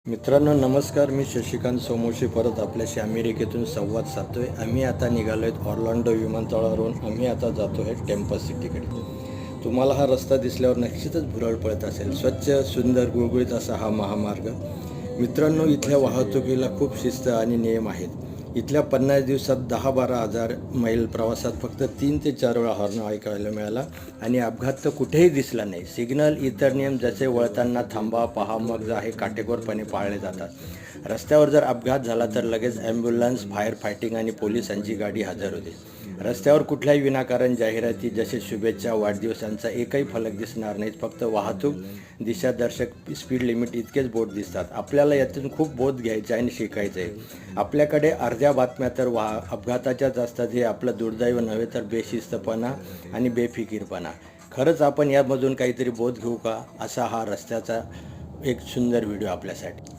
मित्रांनो नमस्कार, मी शशिकांत सोमोशी परत आपल्याशी अमेरिकेतून संवाद साधतोय. आम्ही आता निघालो आहेत ऑर्लांडो विमानतळावरून. आम्ही आता जातो आहे टेम्पा सिटीकडे. तुम्हाला हा रस्ता दिसल्यावर निश्चितच भुरळ पडत असेल. स्वच्छ, सुंदर, गुळगुळीत असा हा महामार्ग. मित्रांनो, इथल्या वाहतुकीला खूप शिस्त आणि नियम आहेत. इथल्या 50 दिवसात 10-12 हजार मैल प्रवासात फक्त 3 ते 4 वेळा हॉर्न ऐकायला मिळाला आणि अपघात तर कुठेही दिसला नाही. सिग्नल, इतर नियम जसे वळताना थांबा, पहा, मग आहे काटेकोरपणे पाळले जातात. रस्त्यावर जर अपघात झाला तर लगेच ॲम्ब्युलन्स, फायर फायटिंग आणि पोलिसांची गाडी हजर होते. रस्त्यावर कुठल्याही विनाकारण जाहिराती जसे शुभेच्छा, वाढदिवसांचा एकही फलक दिसणार नाहीत. फक्त वाहतूक दिशादर्शक, स्पीड लिमिट इतकेच बोर्ड दिसतात. आपल्याला यातून खूप बोध घ्यायचा आहे आणि शिकायचं आहे. आपल्याकडे अर्ध्या बातम्या तर अपघाताच्याच असतात. हे आपलं दुर्दैव नव्हे तर बेशिस्तपणा आणि बेफिकीरपणा. खरंच आपण यामधून काहीतरी बोध घेऊ का, असा हा रस्त्याचा एक सुंदर व्हिडिओ आपल्यासाठी.